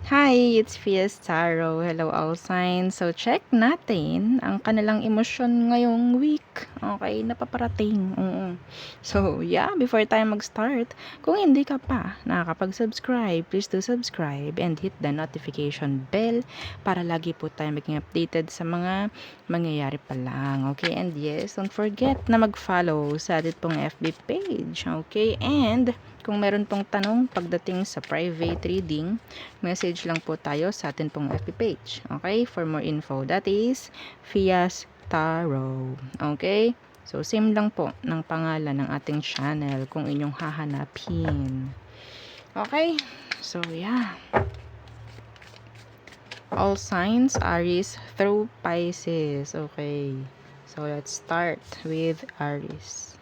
Hi, it's Fies Taro. Hello, all signs. So, check natin ang kanilang emosyon ngayong week. Okay, napaparating. So, yeah, before tayo mag-start, kung hindi ka pa nakakapag-subscribe, please do subscribe and hit the notification bell para lagi po tayo maging updated sa mga mangyayari pa lang. Okay, and yes, don't forget na mag-follow sa atin pong FB page. Okay, and kung meron pong tanong pagdating sa private reading, message lang po tayo sa atin pong FB page. Okay? For more info, that is Fias Tarot. Okay? So, same lang po ng pangalan ng ating channel kung inyong hahanapin. Okay? So, yeah. All signs, Aries through Pisces. Okay. So, let's start with Aries.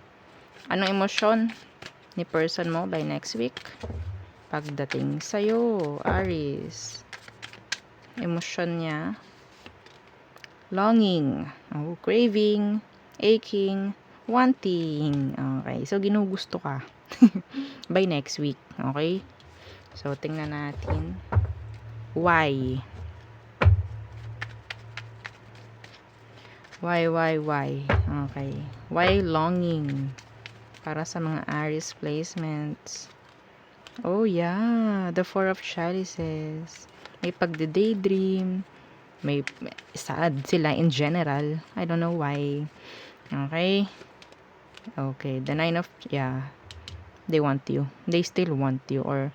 Anong emosyon ni person mo by next week? Pagdating sa'yo, Aries. Emosyon niya, longing, craving, aching, wanting. Okay, so ginugusto ka by next week. Okay, so tingnan natin why. Why? Okay, why longing para sa mga Aries placements? Oh yeah, the Four of Chalices. May pagde-daydream, may sad sila in general. I don't know why. Okay. Okay, the Nine of, yeah, they want you. They still want you. Or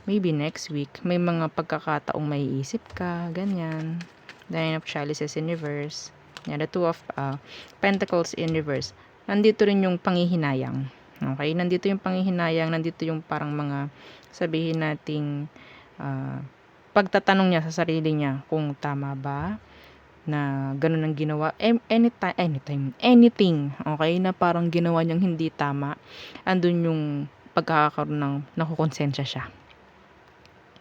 maybe next week, may mga pagkakataong may isip ka, ganyan. The Nine of Chalices in reverse. Yeah, the Two of Pentacles in reverse. Nandito rin yung panghihinayang. Okay, nandito yung panghihinayang, nandito yung parang mga sabihin nating pagtatanong niya sa sarili niya kung tama ba na ganun ang ginawa. Anything, okay, na parang ginawa niyang hindi tama, andun yung pagkakaroon ng nakukonsensya siya.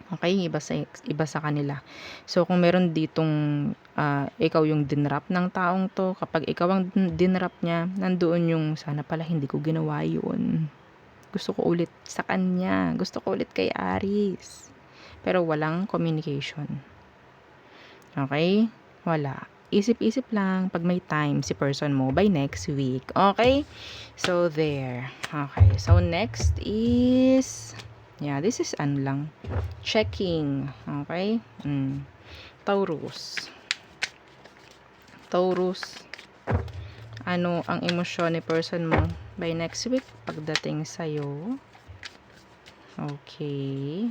Okay, iba sa kanila. So, kung meron ditong ikaw yung dinrap ng taong to, kapag ikaw ang dinrap niya, nandoon yung sana pala hindi ko ginawa yun. Gusto ko ulit sa kanya. Gusto ko ulit kay Aries. Pero walang communication. Okay? Wala. Isip-isip lang pag may time si person mo by next week. Okay? So, there. Okay. So, next is, yeah, this is ano lang. Checking. Okay? Taurus. Ano ang emosyon ni person mo by next week pagdating sa'yo? Okay.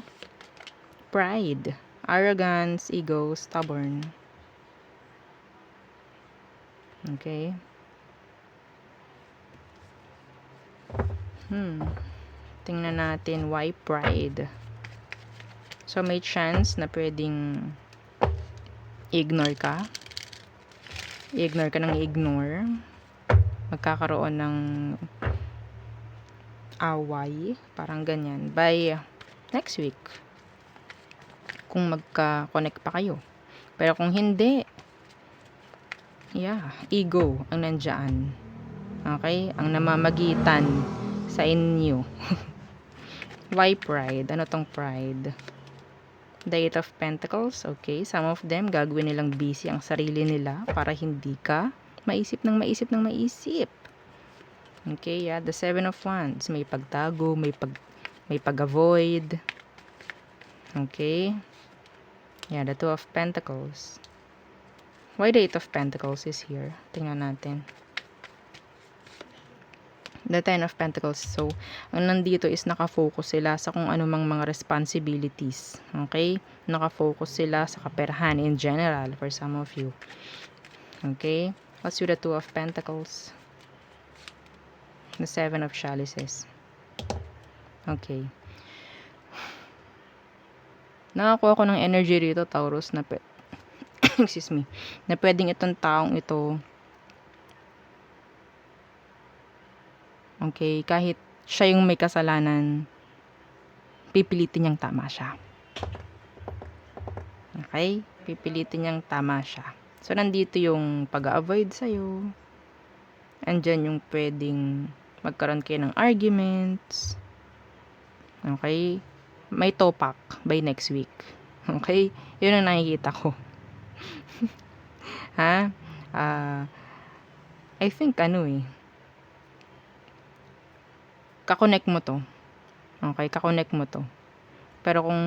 Pride. Arrogance, ego, stubborn. Okay. Tingnan natin why pride. So, may chance na pwedeng i-ignore ka. I-ignore ka ng i-ignore. Magkakaroon ng away. Parang ganyan. By next week. Kung magka-connect pa kayo. Pero kung hindi, yeah, ego ang nandyan. Okay? Ang namamagitan sa inyo. Why pride? Ano tong pride? The Eight of Pentacles. Okay, some of them gagawin nilang busy ang sarili nila para hindi ka maisip. Okay, yeah, the Seven of Wands. May pagtago, may pag-avoid. Okay. Yeah, the Two of Pentacles. Why the Eight of Pentacles is here? Tingnan natin. The Ten of Pentacles. So, ang nandito is nakafocus sila sa kung anumang mga responsibilities. Okay? Nakafocus sila sa kaperahan in general for some of you. Okay? What's with the Two of Pentacles? The Seven of Chalices. Okay. Nakakuha ko ng energy rito, Taurus, na excuse me, na pwedeng itong taong ito, okay, kahit siya yung may kasalanan, pipilitin niyang tama siya. Okay? Pipilitin niyang tama siya. So, nandito yung pag-avoid sa'yo. Andyan yung pwedeng magkaroon kayo ng arguments. Okay? May topak by next week. Okay? Yun ang nakikita ko. Ha? I think kakonect mo to. Okay, kakonect mo to. Pero kung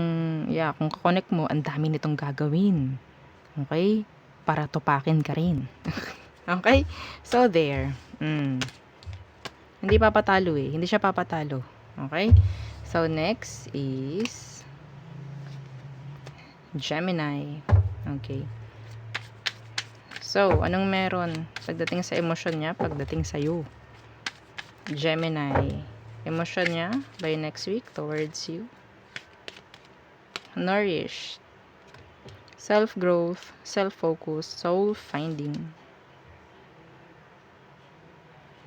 kakonect mo, ang dami nitong gagawin. Okay? Para tupakin ka rin. Okay? So, there. Hindi papatalo eh. Hindi siya papatalo. Okay? So, next is Gemini. Okay. So, anong meron pagdating sa emosyon niya, pagdating sa'yo? Gemini. Emosyon niya by next week towards you. Nourished. Self-growth, self-focus, soul-finding.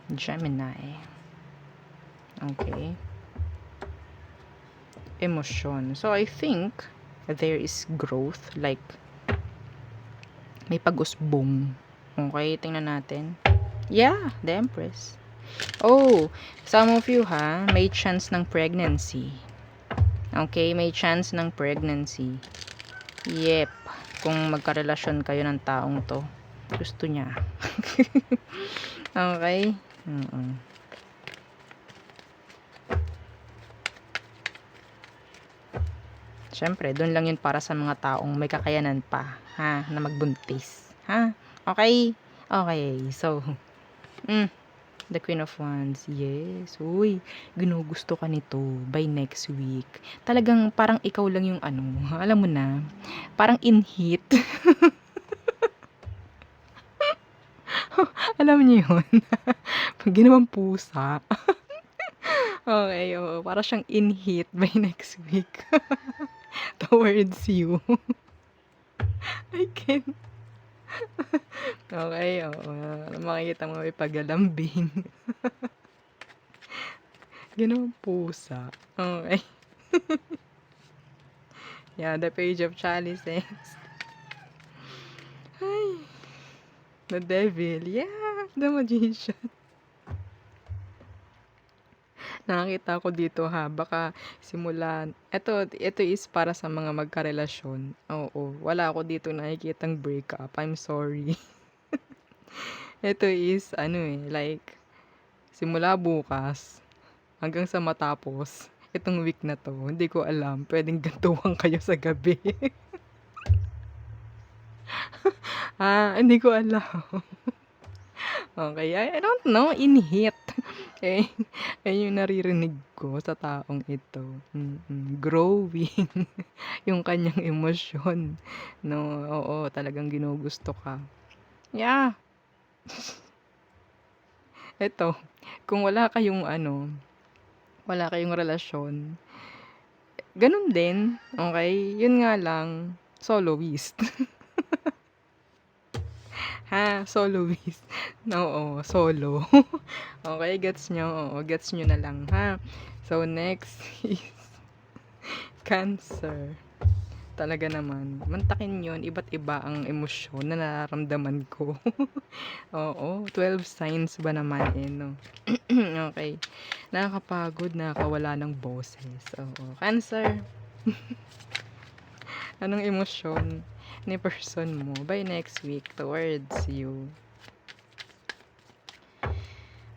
Gemini. Okay. Emosyon. So, I think there is growth. Like, may pag-usbong. Okay, tingnan natin. Yeah, the Empress. Oh, some of you may chance ng pregnancy. Okay, may chance ng pregnancy. Yep, kung magkarelasyon kayo ng taong to, gusto niya. Okay? Siyempre, doon lang yun para sa mga taong may kakayanan pa, na magbuntis. Okay? Okay, so, the Queen of Wands, yes. Uy, ginugusto ka nito by next week. Talagang parang ikaw lang yung alam mo na, parang in heat. Alam niyo yun? Pag ginawang pusa. Okay, oo. Para siyang in heat by next week. Towards you. I can't. Okay, oo. Makikita mo may paglalambing. Ginawang pusa. Okay. Yeah, the Page of Chalices. Ay. The Devil. Yeah, the Magician. Nakakita ko dito baka simulan. Ito is para sa mga magkarelasyon. Oo, wala ako dito nakikitang breakup. I'm sorry. Ito is like simula bukas hanggang sa matapos itong week na to. Hindi ko alam, pwedeng gantuhan kayo sa gabi. Hindi ko alam. Okay, I don't know, in heat. Okay, ayun yung naririnig ko sa taong ito. Growing yung kanyang emosyon. No, oo, talagang ginugusto ka. Yeah. Ito, kung wala kayong relasyon, ganun din, okay? Yun nga lang, soloist. Soloist. Oo, solo. Okay, gets nyo? Oo, gets nyo na lang, So, next is Cancer. Talaga naman, mantakin yun, iba't iba ang emosyon na nararamdaman ko. Oo, 12 signs ba naman no? Okay. Nakakapagod, nakakawala ng boses. Oo, Cancer. Anong emosyon ni person mo by next week towards you?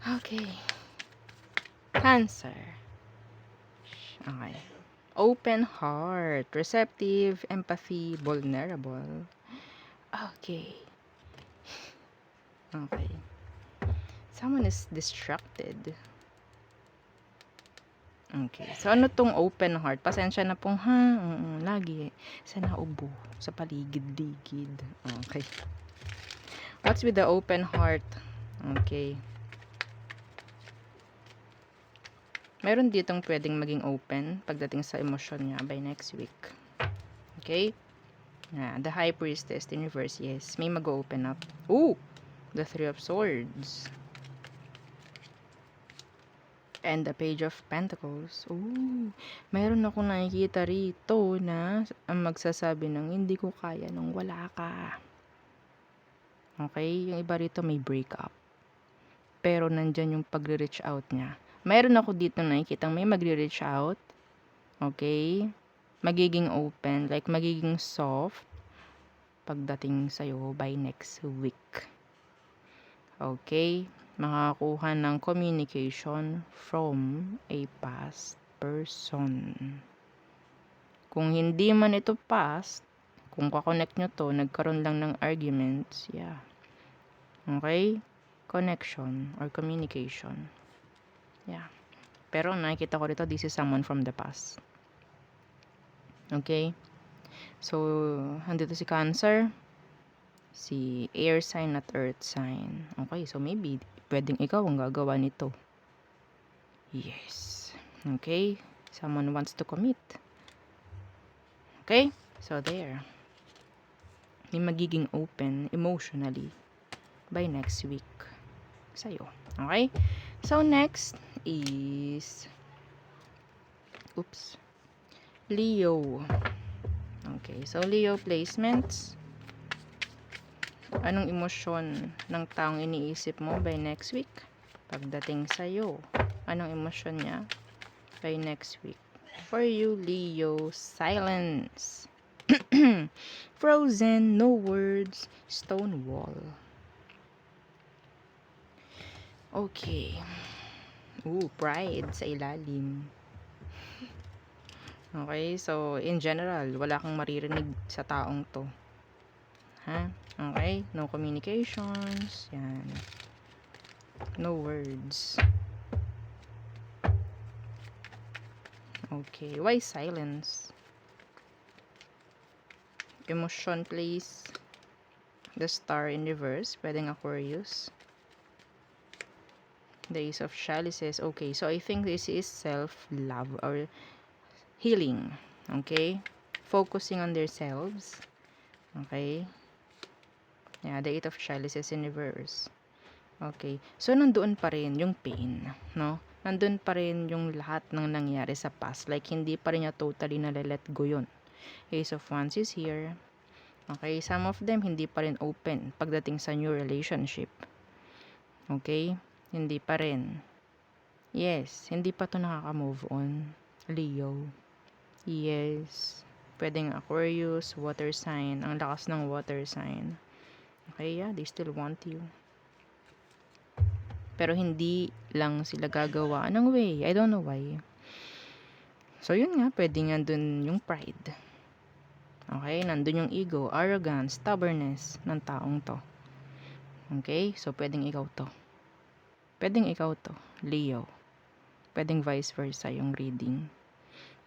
Okay. Cancer. Okay. Open heart, receptive, empathy, vulnerable. Okay. Okay. Someone is distracted. Okay. So, ano tong open heart? Pasensya na pong lagi sa naubo, sa paligid-ligid. Okay. What's with the open heart? Okay. Meron ditong pwedeng maging open pagdating sa emosyon niya by next week. Okay? The High Priestess in reverse, yes. May mag-open up. Ooh! The Three of Swords. And the Page of Pentacles. Ooh! Meron akong nakikita rito na magsasabi ng hindi ko kaya nung wala ka. Okay? Yung iba rito may breakup. Pero nandyan yung pagre-reach out niya. Meron ako dito nakikita may magre-reach out. Okay? magiging open, like magiging soft pagdating sa'yo by next week. Okay? Makakakuha ng communication from a past person. Kung hindi man ito past, kung kakonect nyo to, nagkaroon lang ng arguments, yeah. Okay? Connection or communication. Yeah. Pero nakikita ko rito, this is someone from the past. Okay? So, andito si Cancer, si air sign at earth sign. Okay, so maybe pwedeng ikaw ang gagawa nito. Yes. Okay, someone wants to commit. Okay, so there. May magiging open emotionally by next week sa'yo. Okay, so next is Leo. Okay, so Leo placements. Anong emosyon ng taong iniisip mo by next week? Pagdating sa'yo, anong emosyon niya by next week? For you, Leo, silence. Frozen, no words, stone wall. Okay. Pride sa ilalim. Okay, so in general, wala kang maririnig sa taong to. Ha? Okay, no communications. Yan. No words. Okay, why silence? Emotion, please. The star in reverse, pwedeng Aquarius. The Ace of Chalices. Okay, so I think this is self-love or healing. Okay, focusing on themselves. Okay. Yeah, the Eight of Chalices in reverse. Okay. So, nandoon pa rin yung pain, no? Nandoon pa rin yung lahat ng nangyari sa past. Like, hindi pa rin niya totally nalalet go yun. Ace of Wands is here. Okay. Some of them, hindi pa rin open pagdating sa new relationship. Okay. Hindi pa rin. Yes. Hindi pa to nakaka-move on. Leo. Yes. Pwedeng Aquarius, water sign. Ang lakas ng water sign. Okay, yeah, they still want you. Pero hindi lang sila gagawa ng way. I don't know why. So, yun nga, pwede nga dun yung pride. Okay, nandun yung ego, arrogance, stubbornness ng taong to. Okay, so pwedeng ikaw to. Pwedeng ikaw to, Leo. Pwedeng vice versa yung reading.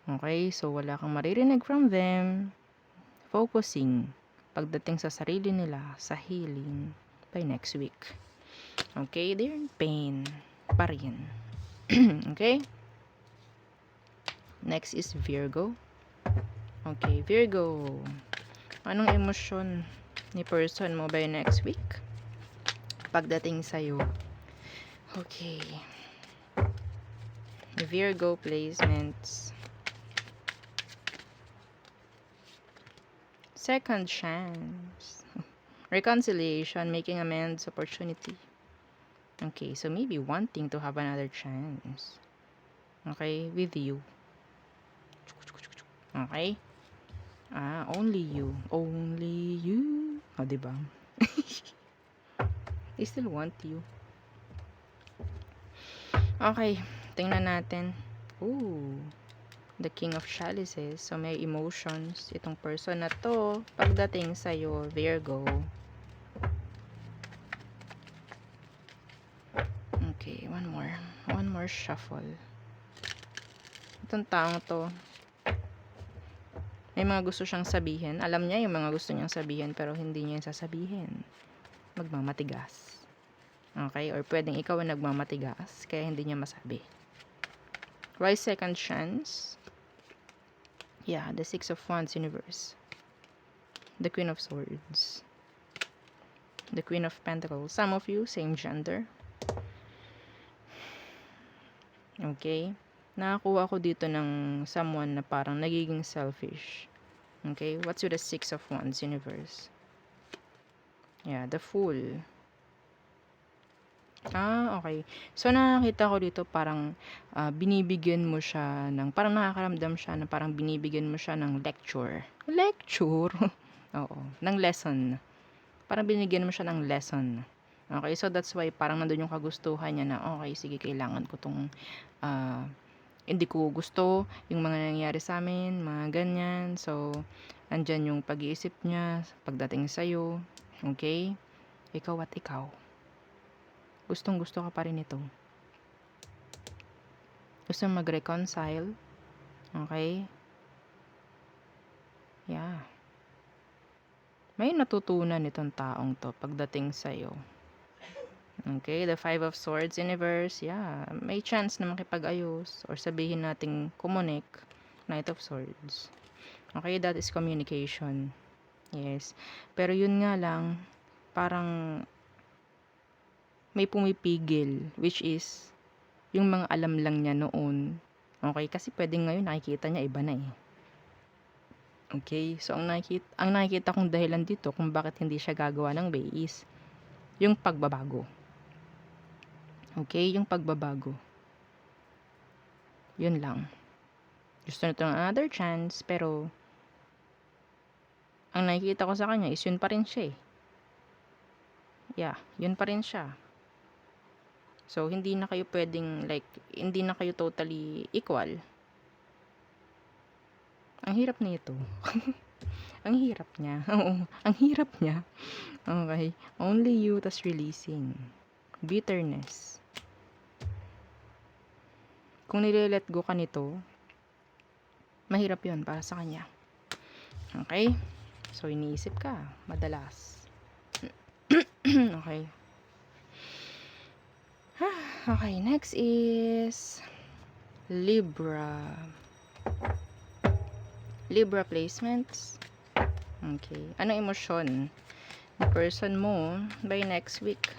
Okay, so wala kang maririnig from them. Focusing pagdating sa sarili nila, sa healing by next week. Okay, they're in pain pa rin. Okay? Next is Virgo. Okay, Virgo. Anong emosyon ni person mo by next week? Pagdating sa'yo. Okay. Virgo placements. Second chance. Reconciliation, making amends, opportunity. Okay, so maybe wanting to have another chance. Okay, with you. Okay? Only you. Only you. Diba? I still want you. Okay, tingnan natin. The King of Chalices. So, may emotions. Itong person na to, pagdating sa'yo, Virgo. Okay, one more. One more shuffle. Itong taong to, may mga gusto siyang sabihin. Alam niya yung mga gusto niyang sabihin, pero hindi niya yung sasabihin. Magmamatigas. Okay? Or pwedeng ikaw ang nagmamatigas, kaya hindi niya masabi. Why second chance? Yeah, the Six of Wands universe. The Queen of Swords. The Queen of Pentacles. Some of you, same gender. Okay? Nakakuha ko dito ng someone na parang nagiging selfish. Okay? What's with the Six of Wands universe? Yeah, the Fool. Okay. So, nakakita ko dito parang, binibigyan mo siya ng parang nakakaramdam siya na parang binibigyan mo siya ng lecture. Lecture? Oo, ng lesson. Parang binigyan mo siya ng lesson. Okay, so that's why parang nandun yung kagustuhan niya na, okay, sige, kailangan ko 'tong, ah, hindi ko gusto yung mga nangyayari sa'min, mga ganyan. So, andiyan yung pag-iisip niya pagdating sa'yo, okay. Ikaw at ikaw, gustong-gusto ka pa rin nito. Gusto mag-reconcile, okay. Yeah. May natutunan itong taong 'to pagdating sa'yo. Okay, the Five of Swords Universe, yeah, may chance na makipag-ayos or sabihin nating kumunik. Knight of Swords. Okay, that is communication. Yes. Pero yun nga lang, parang may pumipigil, which is yung mga alam lang niya noon. Okay, kasi pwedeng ngayon nakikita niya iba na eh. Okay, so ang nakikita kong dahilan dito kung bakit hindi siya gagawa ng way is yung pagbabago. Okay, yung pagbabago. Yun lang. Gusto nito ng another chance, pero ang nakikita ko sa kanya is yun pa rin siya eh. Yeah, yun pa rin siya. So, hindi na kayo pwedeng, like, hindi na kayo totally equal. Ang hirap nito. Ang hirap niya. Oo, ang hirap niya. Okay. Only you, tas releasing. Bitterness. Kung nile-let go ka nito, mahirap yun para sa kanya. Okay? So, iniisip ka, madalas. Okay. Okay, next is Libra. Libra placements. Okay. Anong emosyon ng person mo by next week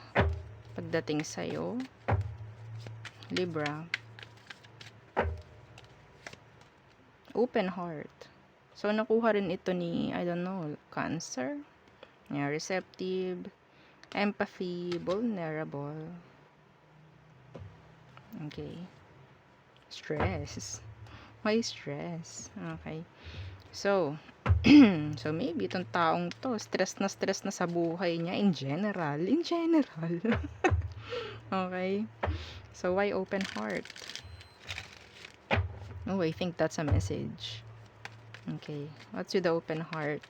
pagdating sa'yo? Libra. Open heart. So, nakuha rin ito ni, I don't know, Cancer. Yeah, receptive, empathy, vulnerable. Okay. Stress. Why stress? Okay. So, so maybe itong taong to, stress na sa buhay niya in general. In general. Okay. So, why open heart? Oh, I think that's a message. Okay. What's with the open heart?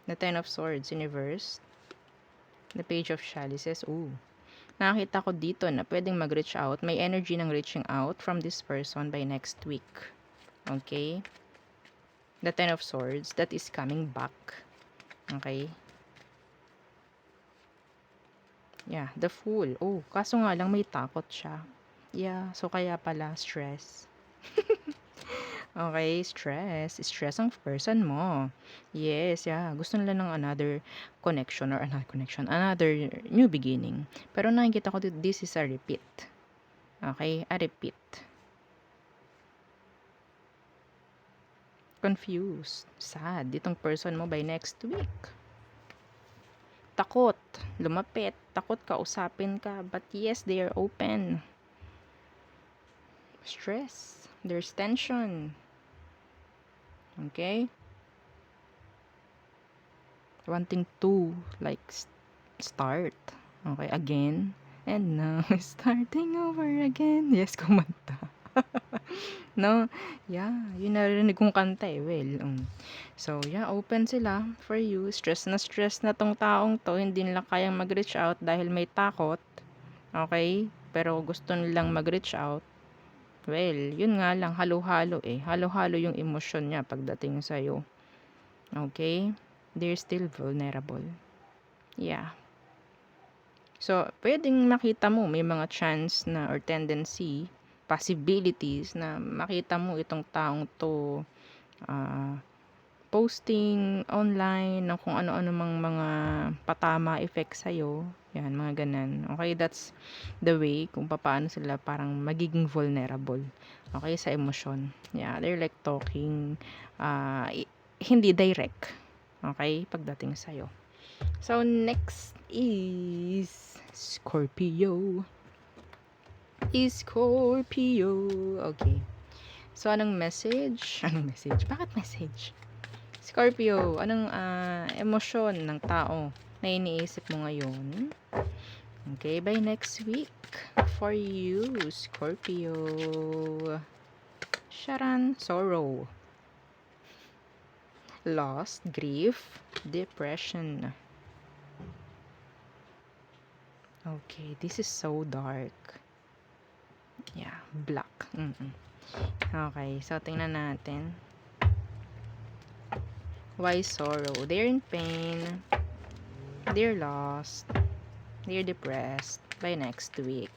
The Ten of Swords, Universe. The Page of Chalices. Ooh. Nakakita ko dito na pwedeng mag-reach out. May energy ng reaching out from this person by next week. Okay? The Ten of Swords, that is coming back. Okay? Yeah, the Fool. Oh, kaso nga lang may takot siya. Yeah, so kaya pala stress. Okay, stress. Stress ang person mo. Yes, yeah. Gusto nila ng another connection or another new beginning. Pero nakikita ko dito, this is a repeat. Okay, a repeat. Confused, sad, itong person mo by next week. Takot, lumapit, takot kausapin ka, but yes, they are open. Stress, there's tension. Okay? Wanting to, like, start. Okay, again. And now, starting over again. Yes, kumanta. No? Yeah, yun narinig kong kanta eh. Well, so, yeah, open sila for you. Stress na tong taong to. Hindi nila kayang mag-reach out dahil may takot. Okay? Pero gusto nilang mag-reach out. Well, yun nga lang, halo-halo eh. Halo-halo yung emosyon niya pagdating sa'yo. Okay? They're still vulnerable. Yeah. So, pwedeng makita mo may mga chance na or tendency, possibilities na makita mo itong taong to posting online ng kung ano-ano mang mga patama effect sa'yo. Yan, mga ganan. Okay, that's the way kung paano sila parang magiging vulnerable. Okay, sa emosyon. Yeah, they're like talking, hindi direct. Okay, pagdating sa'yo. So, next is Scorpio. Scorpio. Okay. So, anong message? Anong message? Bakit message? Scorpio, anong emosyon ng tao na iniisip mo ngayon? Okay, by next week for you, Scorpio. Sharan, sorrow. Loss, grief, depression. Okay, this is so dark. Yeah, black. Okay, so tingnan natin. Why sorrow? They're in pain. They're lost. They're depressed by next week.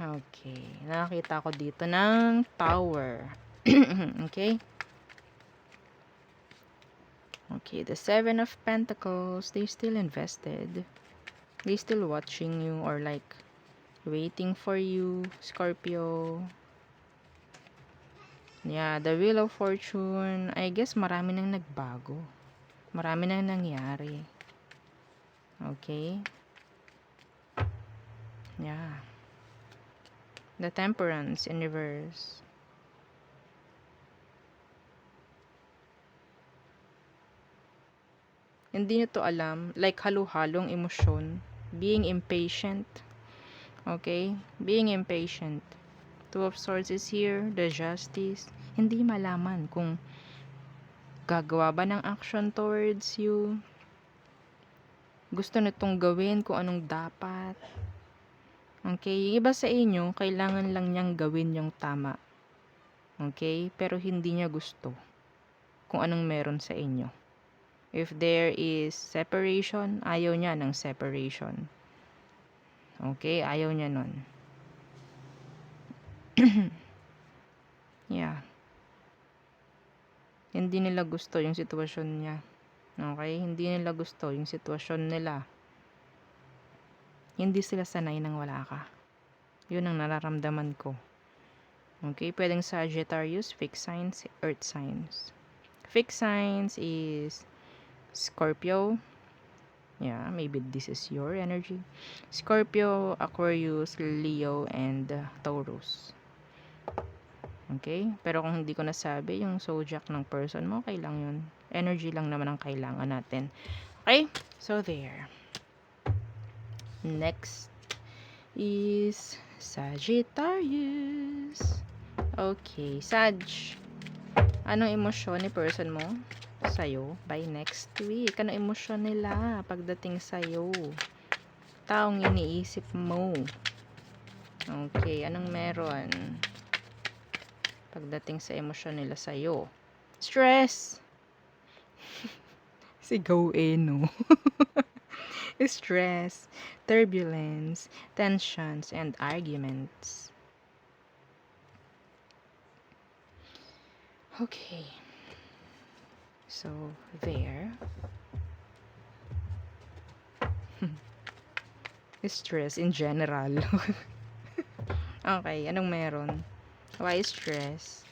Okay, nakakita ko dito ng tower. Okay? Okay, the Seven of Pentacles, they're still invested. They're still watching you or like waiting for you, Scorpio. Yeah, the Wheel of Fortune, I guess marami nang nagbago. Marami nang nangyari. Okay? Yeah. The Temperance in reverse. Hindi nyo to alam. Like halo-halong emosyon. Being impatient. Okay? Being impatient. Two of Swords is here. The Justice. Hindi malaman kung gagawa ba ng action towards you. Gusto nitong gawin kung anong dapat. Okay? Yung iba sa inyo, kailangan lang niyang gawin yung tama. Okay? Pero hindi niya gusto kung anong meron sa inyo. If there is separation, ayaw niya ng separation. Okay? Ayaw niya nun. Yeah. Hindi nila gusto yung sitwasyon niya. Okay? Hindi nila gusto yung sitwasyon nila. Hindi sila sanay nang wala ka. Yun ang nararamdaman ko. Okay? Pwedeng Sagittarius, fixed signs, earth signs. Fixed signs is Scorpio. Yeah, maybe this is your energy. Scorpio, Aquarius, Leo, and Taurus. Okay? Pero kung hindi ko nasabi yung zodiac ng person mo, okay lang yun. Energy lang naman ang kailangan natin. Okay? So, there. Next is Sagittarius. Okay, Sag. Anong emosyon ni person mo sa'yo by next week? Anong emosyon nila pagdating sa'yo? Taong iniisip mo. Okay, anong meron pagdating sa emosyon nila sa'yo? Stress. Sigaw no? Stress, turbulence, tensions, and arguments. Okay. So, there. Stress in general. Okay, anong meron? Why stress?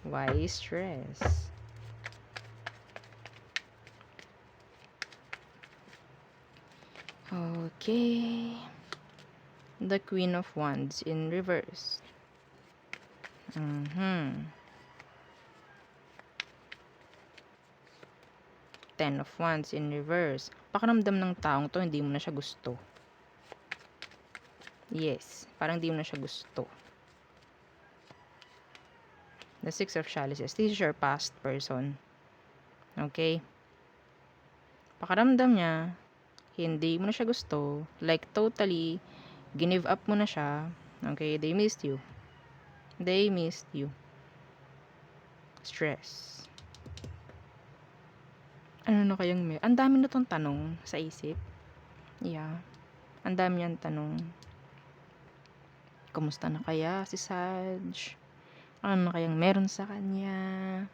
Why stress? Okay. The Queen of Wands in reverse. Ten of Wands in reverse. Pakiramdam ng taong to, hindi mo na siya gusto. Yes, parang hindi mo na siya gusto. The Six of Chalices. This is your past person. Okay? Pakiramdam niya, hindi mo na siya gusto. Like, totally, give up mo na siya. Okay? They missed you. They missed you. Stress. Ano na kayang may? Ang dami na tong tanong sa isip. Yeah. Ang dami yan tanong. Kumusta na kaya si Sag? Ano na kayang meron sa kanya?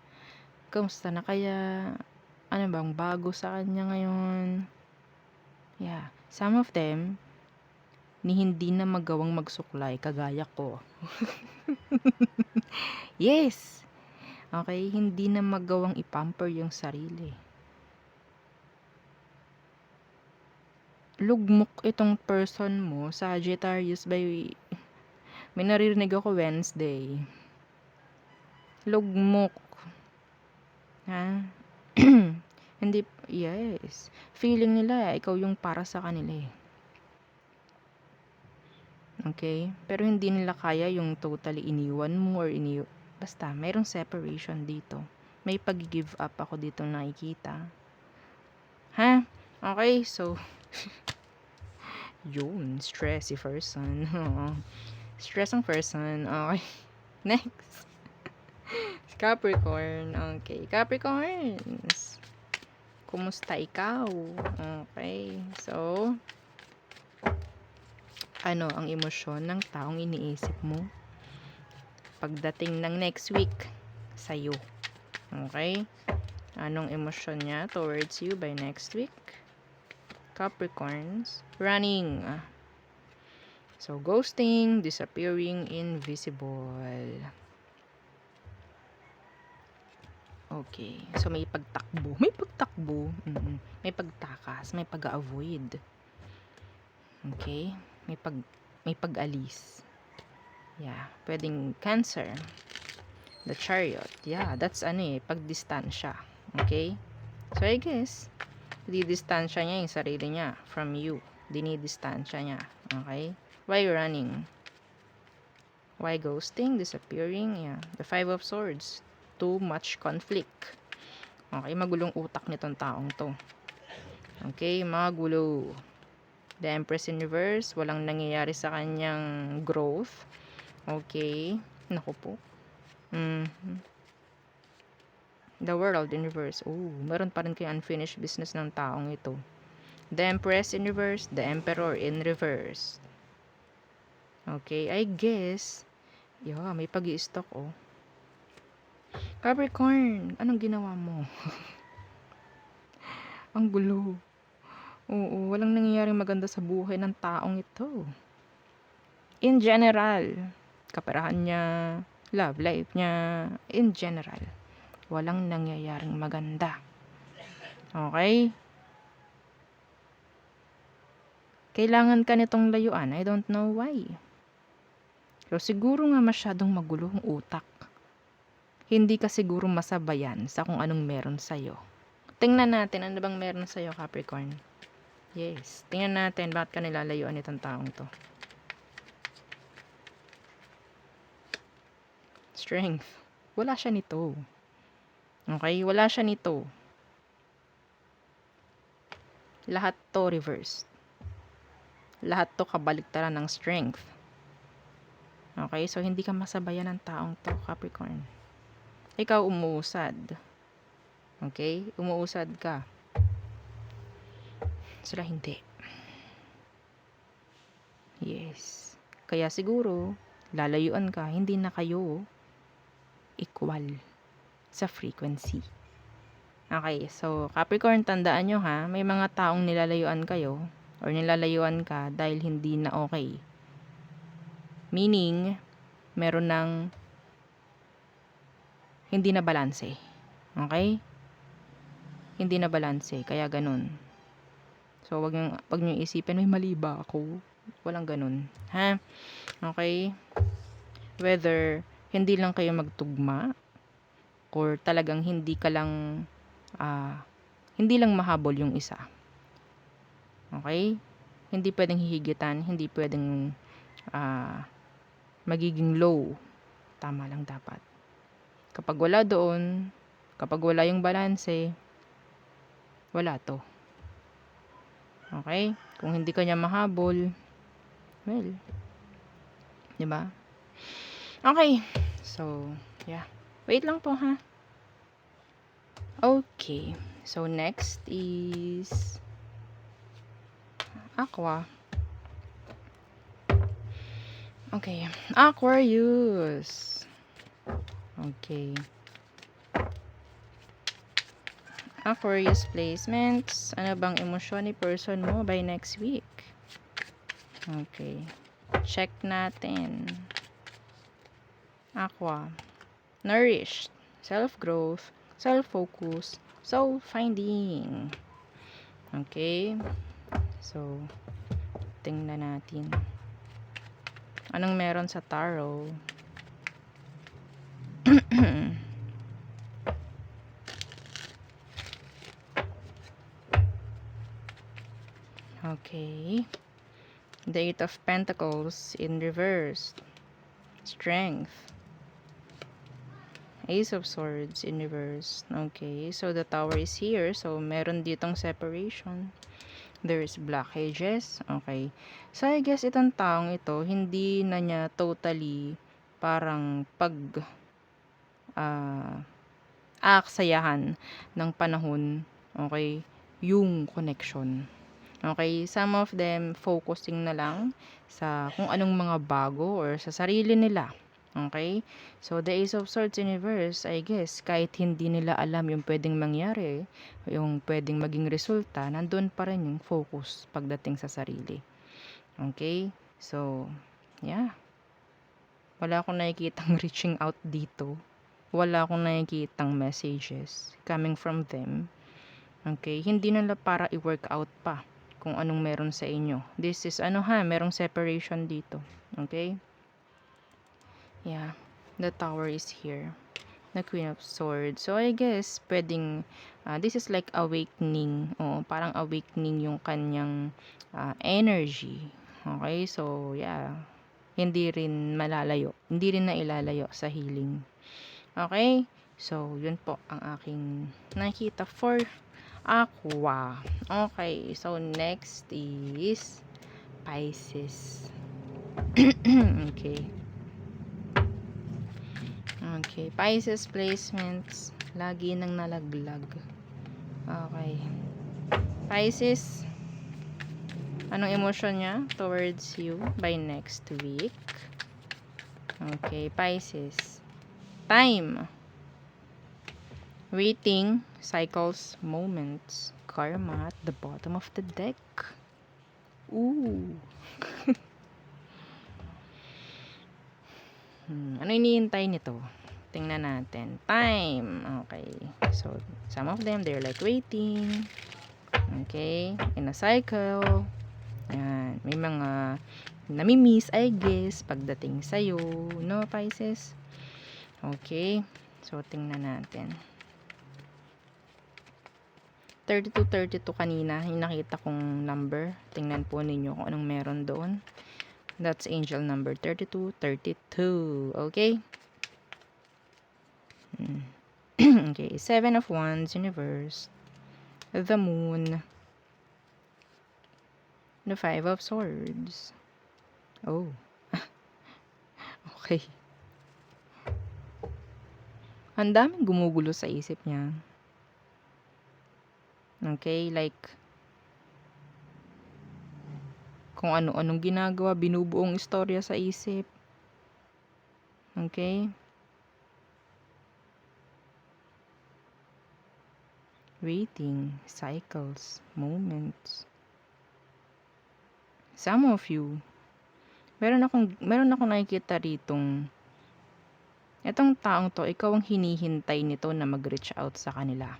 Kumusta na kaya? Ano bang bago sa kanya ngayon? Yeah. Some of them, ni hindi na magawang magsuklay, kagaya ko. Yes! Okay, hindi na magawang ipamper yung sarili. lugmok itong person mo, Sagittarius, may naririnig ako Wednesday. Lugmok. Ha? Hindi, yes. Feeling nila, ikaw yung para sa kanila eh. Okay? Pero hindi nila kaya yung totally iniwan mo or basta, mayroong separation dito. May pag-give up ako dito nakikita. Ha? Okay, so, yun, stress si person. Stress ang person. Okay. Next. Capricorn. Okay. Capricorns. Kumusta ikaw? Okay. So, ano ang emosyon ng taong iniisip mo pagdating ng next week sa'yo? Okay? Anong emosyon niya towards you by next week? Capricorns. Running. So, ghosting, disappearing, invisible. Okay. So, may pagtakbo. May pagtakbo. May pagtakas. May pag-avoid. Okay. May pag-alis. Yeah. Pwedeng Cancer. The Chariot. Yeah. That's pagdistansya. Okay. So, I guess, didistansya niya yung sarili niya from you. Dinidistansya niya. Okay. Why running? Why ghosting? Disappearing? Yeah. The Five of Swords. Too much conflict. Okay, magulong utak nitong taong to. Okay, magulo. The Empress in reverse. Walang nangyayari sa kanyang growth. Okay. Naku po. The World in reverse. Oh, meron pa rin kayo unfinished business ng taong ito. The Empress in reverse. The Emperor in reverse. Okay, I guess, yeah, may pag-i-stock oh. Capricorn, anong ginawa mo? Ang gulo. Oo, walang nangyayaring maganda sa buhay ng taong ito. In general, kaperahan niya, love life niya, in general, walang nangyayaring maganda. Okay? Kailangan ka nitong layuan. I don't know why. Pero siguro nga masyadong magulo ang utak. Hindi ka siguro masabayan sa kung anong meron sa'yo. Tingnan natin, ano bang meron sa'yo, Capricorn? Yes. Tingnan natin, bakit ka nilalayuan itong taong to. Strength. Wala siya nito. Okay? Wala siya nito. Lahat to reversed. Lahat to kabaliktaran ng strength. Okay? So, hindi ka masabayan ng taong to, Capricorn. Ikaw umuusad. Okay? Umuusad ka. Sila hindi. Yes. Kaya siguro, lalayuan ka, hindi na kayo equal sa frequency. Okay, so Capricorn, tandaan nyo ha, may mga taong nilalayuan kayo or nilalayuan ka dahil hindi na okay. Meaning, meron ng hindi na balanse. Okay? Hindi na balanse, kaya ganun. So, wag nyo isipin, may mali ba ako? Walang ganun. Ha? Okay? Whether hindi lang kayo magtugma or talagang hindi lang mahabol yung isa. Okay? Hindi pwedeng hihigitan, hindi pwedeng magiging low. Tama lang dapat. Kapag wala doon, kapag wala yung balanse, wala to. Okay? Kung hindi ka niya mahabol, well, diba? Okay. So, yeah. Wait lang po ha. Okay. So, next is Aqua. Okay. Aquarius. Okay. Aquarius placements. Ano bang emosyon ni person mo by next week? Okay. Check natin. Aqua. Nourished. Self-growth. Self-focus. Soul-finding. Okay. So, tingnan natin. Anong meron sa tarot? Okay. The Eight of Pentacles in reverse. Strength. Ace of Swords in reverse. Okay. So, the Tower is here. So, meron ditong separation. There's blockages. Okay. So, I guess itong taong ito, hindi na niya totally parang aaksayahan ng panahon. Okay. Yung connection. Okay. Some of them focusing na lang sa kung anong mga bago or sa sarili nila. Okay? So, the Ace of Swords in reverse, I guess, kahit hindi nila alam yung pwedeng mangyari, yung pwedeng maging resulta, nandun pa rin yung focus pagdating sa sarili. Okay? So, yeah. Wala akong nakikitang reaching out dito. Wala akong nakikitang messages coming from them. Okay? Hindi nila para i-work out pa kung anong meron sa inyo. This is, merong separation dito. Okay? Yeah. The Tower is here. The Queen of Swords. So, I guess, pwedeng, this is like awakening. Oh, parang awakening yung kanyang energy. Okay? So, yeah. Hindi rin malalayo. Hindi rin na ilalayo sa healing. Okay? So, yun po ang aking nakita for Aqua. Okay. So, next is Pisces. Okay. Okay, Pisces placements, lagi nang nalaglag. Okay. Pisces, anong emotion niya towards you by next week? Okay, Pisces. Time. Waiting, cycles, moments, karma at the bottom of the deck. Ooh. Ano iniintay nito? Tingnan natin. Time. Okay. So, some of them, they're like waiting. Okay. In a cycle. Ayan. May mga nami-miss, I guess, pagdating sa'yo. No, Pisces? Okay. So, tingnan natin. 32-32 kanina. Yung nakita kong number. Tingnan po ninyo kung anong meron doon. That's angel number 32-32. Okay? Okay. 7 of Wands, Universe. The Moon. The 5 of Swords. Oh. Okay. Ang daming gumugulo sa isip niya. Okay? Like, kung ano-anong ginagawa, binubuong istorya sa isip. Okay? Waiting, cycles, moments. Some of you, meron akong nakikita ritong etong taong to, ikaw ang hinihintay nito na mag-reach out sa kanila.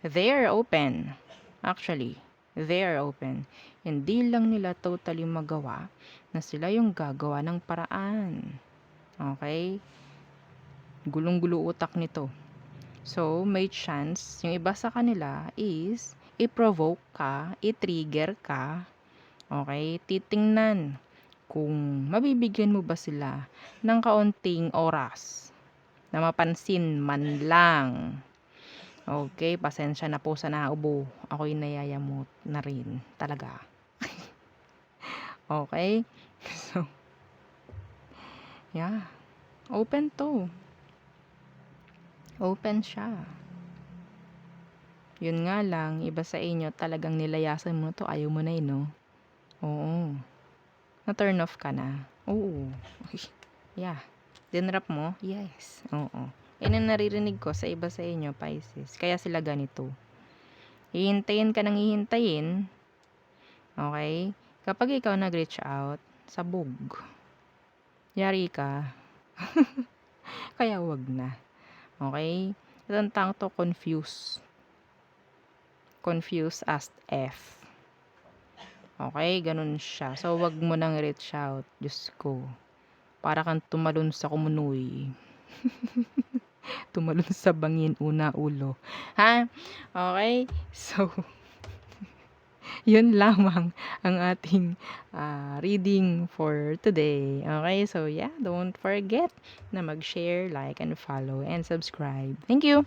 They are open. Actually, they are open. Hindi lang nila totally magawa na sila yung gagawa ng paraan. Okay? Gulong-gulo utak nito. So, may chance, yung iba sa kanila is, i-provoke ka, i-trigger ka, okay? Titingnan kung mabibigyan mo ba sila ng kaunting oras na mapansin man lang. Okay, pasensya na po sa naubo. Ako'y nayayamot na rin talaga. Okay? So, yeah. Open to. Open siya. Yun nga lang, iba sa inyo talagang nilayasan mo to, ayaw mo na no? Oo. Na-turn off ka na? Oo. Yeah. Dinrap mo? Yes. Oo. Yan ang naririnig ko sa iba sa inyo, Pisces. Kaya sila ganito. Hihintayin ka nang hihintayin. Okay? Kapag ikaw nag-reach out, sabog. Yari ka. Kaya wag na. Okay? Itong tang to confuse. Confuse as F. Okay, ganun siya. So, wag mo nang reach out. Diyos ko. Para kang tumalon sa kumunoy. Tumalon sa bangin, una ulo. Ha? Okay? So, yun lamang ang ating reading for today. Okay? So, yeah, don't forget na mag-share, like, and follow, and subscribe. Thank you!